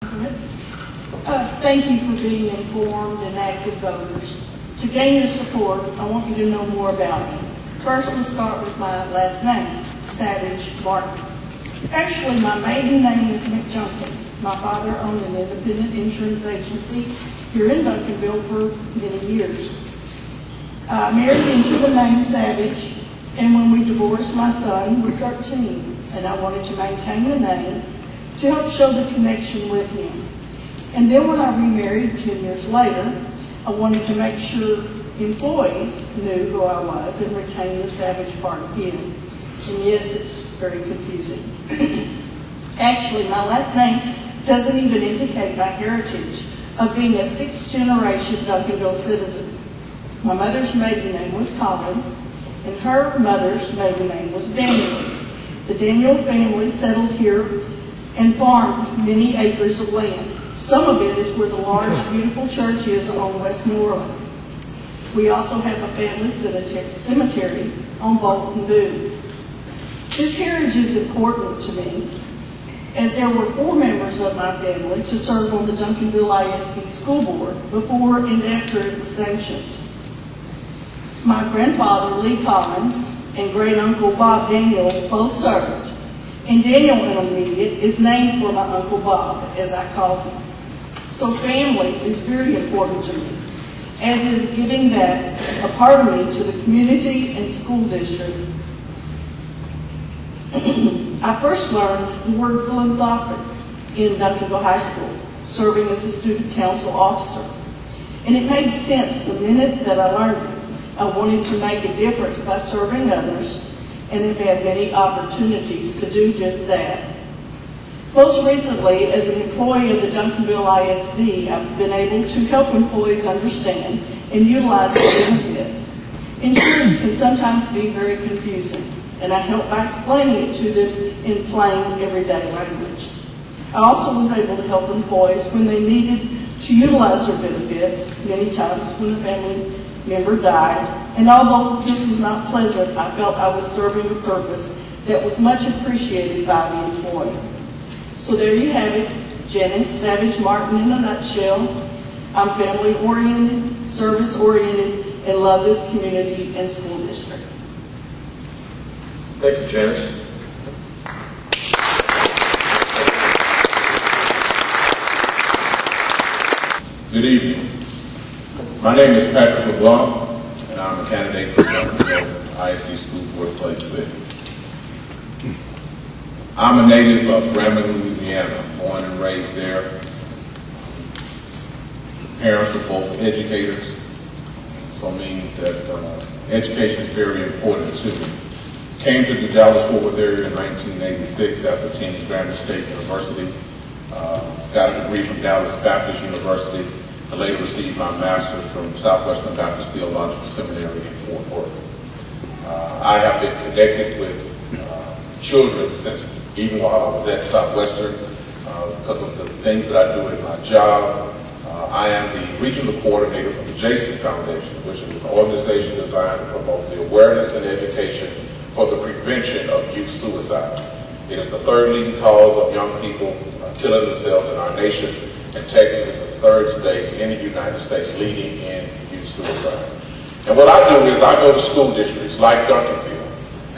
Thank you for being informed and active voters. To gain your support, I want you to know more about me. First, let's start with my last name, Savage Martin. Actually, my maiden name is McJunkin. My father owned an independent insurance agency here in Duncanville for many years. I married into the name Savage, and when we divorced, my son was 13, and I wanted to maintain the name to help show the connection with him. And then when I remarried 10 years later, I wanted to make sure employees knew who I was and retain the Savage part again. And yes, it's very confusing. Actually, my last name doesn't even indicate my heritage of being a sixth-generation Duncanville citizen. My mother's maiden name was Collins, and her mother's maiden name was Daniel. The Daniel family settled here and farmed many acres of land. Some of it is where the large, beautiful church is on West Moreland. We also have a family cemetery on Bolton Boone. This heritage is important to me, as there were 4 members of my family to serve on the Duncanville ISD school board before and after it was sanctioned. My grandfather, Lee Collins, and great-uncle Bob Daniel both served, and Daniel Intermediate is named for my Uncle Bob, as I called him. So family is very important to me, as is giving back a part of me to the community and school district. I first learned the word philanthropic in Duncanville High School, serving as a student council officer. And it made sense the minute that I learned it. I wanted to make a difference by serving others, and have had many opportunities to do just that. Most recently, as an employee of the Duncanville ISD, I've been able to help employees understand and utilize their benefits. Insurance can sometimes be very confusing, and I help by explaining it to them in plain, everyday language. I also was able to help employees when they needed to utilize their benefits, many times when a family member died, and although this was not pleasant, I felt I was serving a purpose that was much appreciated by the employee. So there you have it, Janice Savage Martin in a nutshell. I'm family-oriented, service-oriented, and love this community and school district. Thank you, Janice. Good evening. My name is Patrick LeBlanc, and I'm a candidate for Duncanville ISD School Board Place 6. I'm a native of Grambling, Louisiana, born and raised there. Parents are both educators, so it means that education is very important to me. Came to the Dallas-Fort Worth area in 1986 after attending Grambling State University. Got a degree from Dallas Baptist University. I later received my master's from Southwestern Baptist Theological Seminary in Fort Worth. I have been connected with children since even while I was at Southwestern because of the things that I do in my job. I am the regional coordinator for the Jason Foundation, which is an organization designed to promote the awareness and education for the prevention of youth suicide. It is the 3rd leading cause of young people killing themselves in our nation, and Texas is the 3rd state in the United States leading in youth suicide. And what I do is I go to school districts like Duncanville,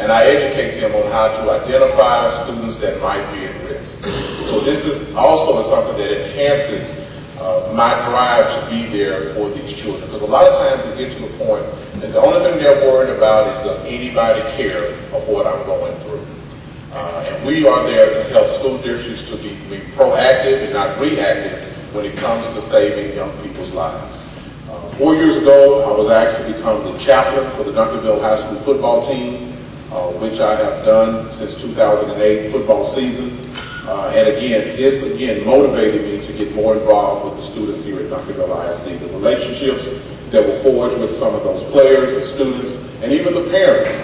and I educate them on how to identify students that might be at risk. So this is also something that enhances my drive to be there for these children, because a lot of times they get to the point that the only thing they're worried about is, does anybody care of what I'm going through? And we are there to help school districts to be proactive and not reactive when it comes to saving young people's lives. 4 years ago, I was asked to become the chaplain for the Duncanville High School football team, which I have done since 2008 football season. And again, this motivated me to get more involved with the students here at Duncanville ISD. The relationships that were forged with some of those players and students, and even the parents,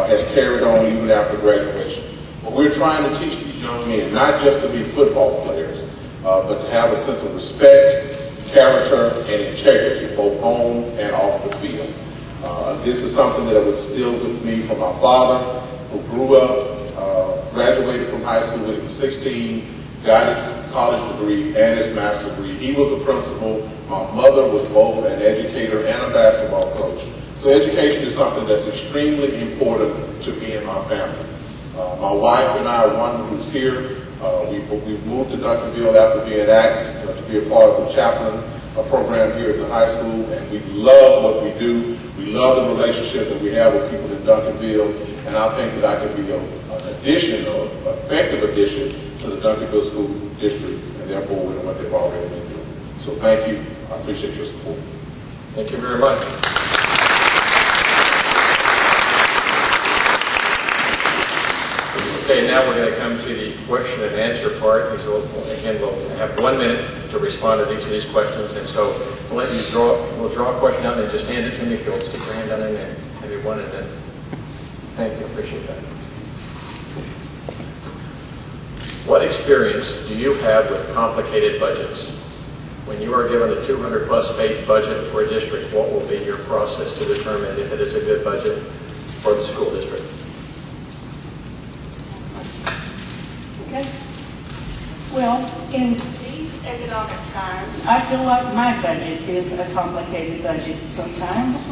has carried on even after graduation. But we're trying to teach these young men not just to be football players, but to have a sense of respect, character, and integrity, both on and off the field. This is something that was instilled with me from my father, who grew up, graduated from high school when he was 16, got his college degree and his master's degree. He was a principal. My mother was both an educator and a basketball coach. So education is something that's extremely important to me and my family. My wife and I, one who's here, we moved to Duncanville after being asked to be a part of the chaplain program here at the high school, and we love what we do. We love the relationship that we have with people in Duncanville, and I think that I can be an addition, or effective addition, to the Duncanville School District and their board and what they've already been doing. So thank you. I appreciate your support. Thank you very much. Okay, now we're going to come to the question and answer part. Again, we'll have 1 minute to respond to each of these questions, and so we'll draw a question out and then just hand it to me if you'll stick your hand down in there, maybe one, and then thank you, appreciate that. What experience do you have with complicated budgets? When you are given a 200+ page budget for a district, what will be your process to determine if it is a good budget for the school district? Okay. Well, in these economic times, I feel like my budget is a complicated budget sometimes.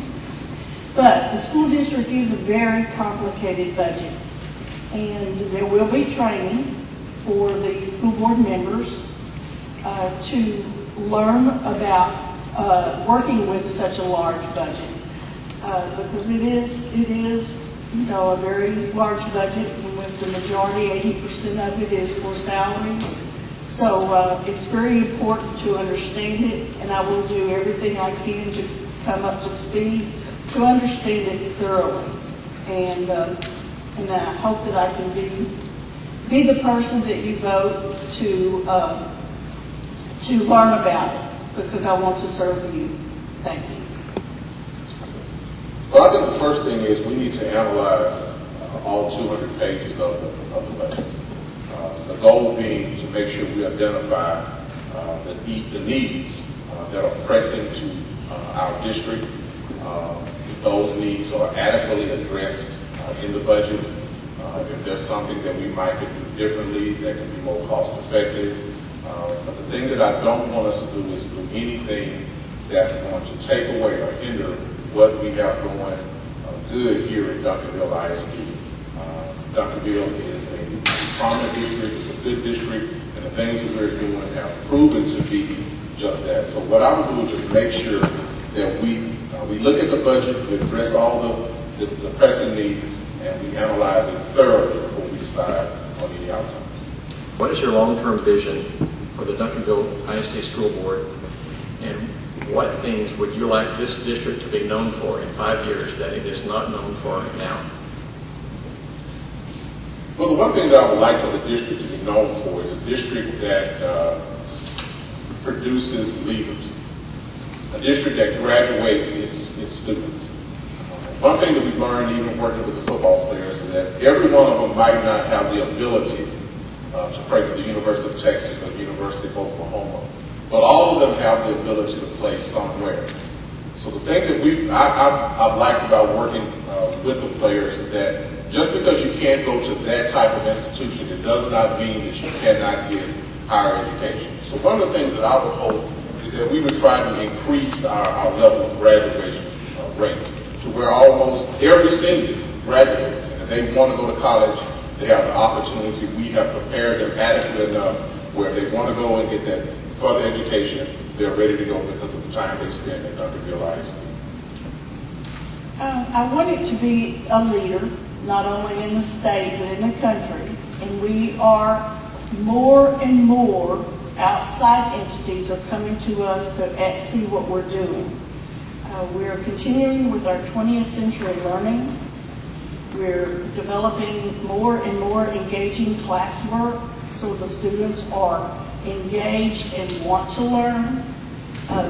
But the school district is a very complicated budget. And there will be training for the school board members to learn about working with such a large budget. Because it is a very large budget, and with the majority, 80% of it is for salaries. So it's very important to understand it, and I will do everything I can to come up to speed to understand it thoroughly. And I hope that I can be the person that you vote to learn about it, because I want to serve you. Thank you. Well, I think the first thing is we need to analyze all 200 pages of the budget. The goal being to make sure we identify the needs that are pressing to our district. Those needs are adequately addressed in the budget. If there's something that we might could do differently that can be more cost effective. But the thing that I don't want us to do is do anything that's going to take away or hinder what we have going good here in Duncanville ISD. Duncanville is a prominent district, it's a good district, and the things that we're doing have proven to be just that. So what I would do is just make sure that we look at the budget, we address all the pressing needs, and we analyze it thoroughly before we decide on any outcome. What is your long-term vision for the Duncanville ISD School Board, and what things would you like this district to be known for in 5 years that it is not known for now? Well, the one thing that I would like for the district to be known for is a district that produces leaders, a district that graduates its students. One thing that we've learned even working with the football players is that every one of them might not have the ability to play for the University of Texas or the University of Oklahoma, but all of them have the ability to play somewhere. So the thing that I've liked about working with the players is that just because you can't go to that type of institution, it does not mean that you cannot get higher education. So one of the things that I would hope is that we would try to increase our level of graduation rate to where almost every senior graduates, and if they want to go to college, they have the opportunity. We have prepared them adequately enough where if they want to go and get that further education, they're ready to go because of the time they spend at Duncanville ISD. I want it to be a leader, not only in the state, but in the country. And we are more and more outside entities are coming to us to see what we're doing. We're continuing with our 20th century learning. We're developing more and more engaging classwork so the students are engaged and want to learn.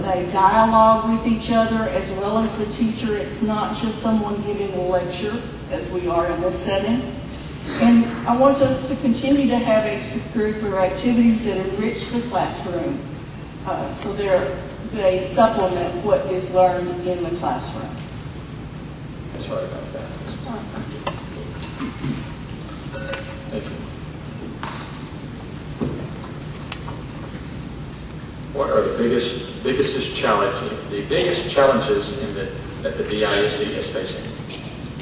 They dialogue with each other as well as the teacher. It's not just someone giving a lecture, as we are in this setting. And I want us to continue to have extracurricular activities that enrich the classroom so they supplement what is learned in the classroom. Sorry about that. Thank you. What are the biggest challenges that the DISD is facing?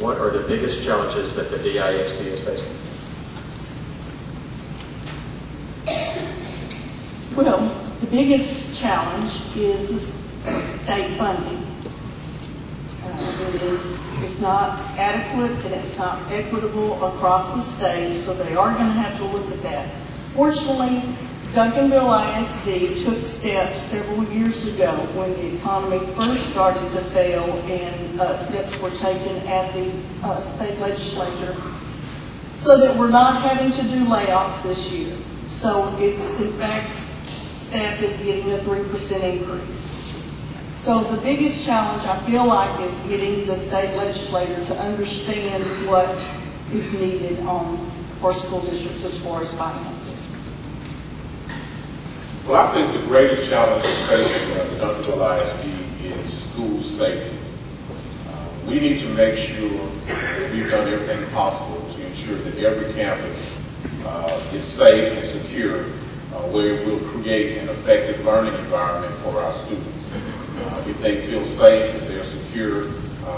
What are the biggest challenges that the DISD is facing? Well, the biggest challenge is the state funding. It's not adequate and it's not equitable across the state, so they are going to have to look at that. Fortunately, Duncanville ISD took steps several years ago when the economy first started to fail, and steps were taken at the state legislature so that we're not having to do layoffs this year. So it's, in fact, staff is getting a 3% increase. So the biggest challenge, I feel like, is getting the state legislator to understand what is needed for school districts as far as finances. Well, I think the greatest challenge facing the Duncanville ISD is school safety. We need to make sure that we've done everything possible to ensure that every campus is safe and secure, where it will create an effective learning environment for our students. If they feel safe, if they're secure,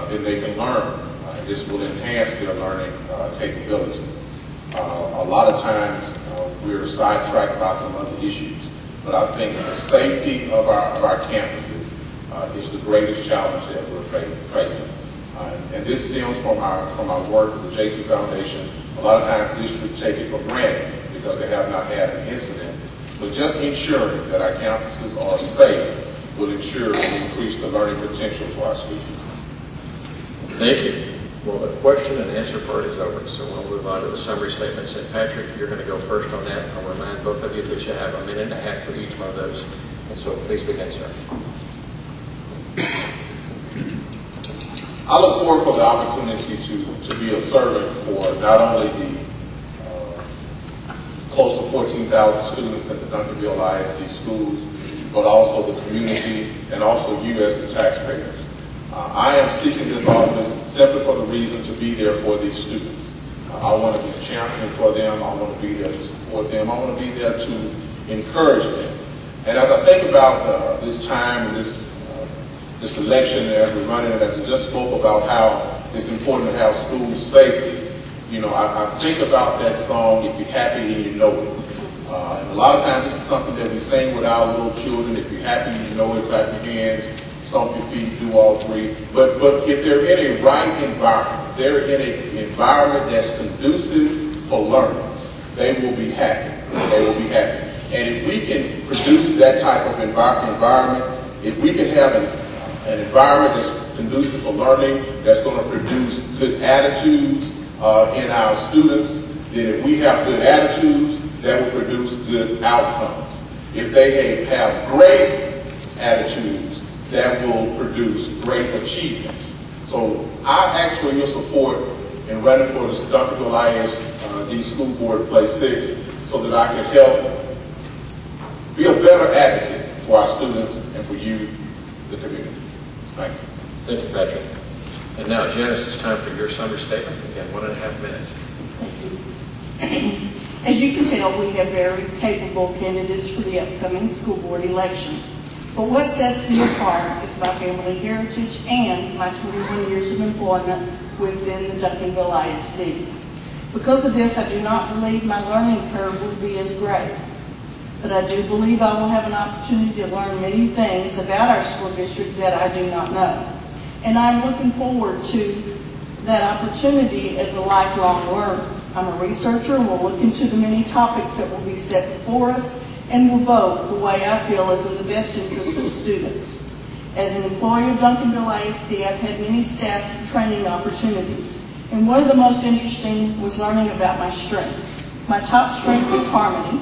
then they can learn. This will enhance their learning capability. A lot of times we're sidetracked by some other issues, but I think the safety of our campuses is the greatest challenge that we're facing. And this stems from our work with the JC Foundation. A lot of times districts take it for granted because they have not had an incident. But just ensuring that our campuses are safe will ensure and increase the learning potential for our students. Thank you. Well, the question and answer part is over, so we'll move on to the summary statements. And Patrick, you're going to go first on that. I'll remind both of you that you have a minute and a half for each one of those. And so please begin, sir. I look forward for the opportunity to be a servant for not only the close to 14,000 students at the Duncanville ISD schools, but also the community and also you as the taxpayers. I am seeking this office simply for the reason to be there for these students. I want to be a champion for them. I want to be there to support them. I want to be there to encourage them. And as I think about this time and this election, and as we're running, and as I just spoke about how it's important to have school safety, you know, I think about that song, If You're Happy and You Know It. And a lot of times this is something that we sing with our little children. If you're happy and you know it, clap your hands, stomp your feet, do all three. But if they're in a right environment, they're in an environment that's conducive for learning, they will be happy. They will be happy. And if we can produce that type of environment, if we can have an environment that's conducive for learning, that's going to produce good attitudes in our students, then if we have good attitudes, that will produce good outcomes. If they have great attitudes, that will produce great achievements. So I ask for your support in running for the Duncanville ISD School Board of Place 6 so that I can help be a better advocate for our students and for you, the community. Thank you. Thank you, Patrick. And now, Janice, it's time for your summary statement. Again, 1.5 minutes. Thank you. As you can tell, we have very capable candidates for the upcoming school board election. But what sets me apart is my family heritage and my 21 years of employment within the Duncanville ISD. Because of this, I do not believe my learning curve will be as great. But I do believe I will have an opportunity to learn many things about our school district that I do not know. And I'm looking forward to that opportunity as a lifelong learner. I'm a researcher and will look into the many topics that will be set before us and will vote the way I feel is in the best interest of students. As an employee of Duncanville ISD, I've had many staff training opportunities. And one of the most interesting was learning about my strengths. My top strength is harmony,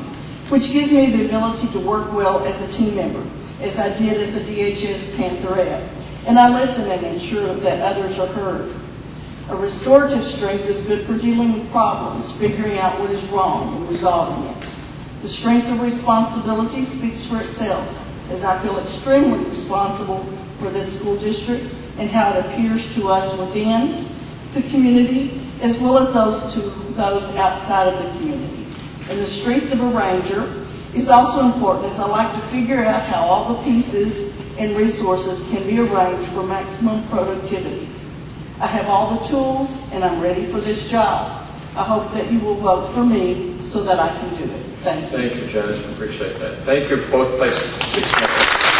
which gives me the ability to work well as a team member, as I did as a DHS Pantherette. And I listen and ensure that others are heard. A restorative strength is good for dealing with problems, figuring out what is wrong and resolving it. The strength of responsibility speaks for itself, as I feel extremely responsible for this school district and how it appears to us within the community, as well as those outside of the community. And the strength of a ranger is also important, as I like to figure out how all the pieces and resources can be arranged for maximum productivity. I have all the tools and I'm ready for this job. I hope that you will vote for me so that I can do it. Thank you. Thank you, Janice. I appreciate that. Thank you for both places. 6 minutes.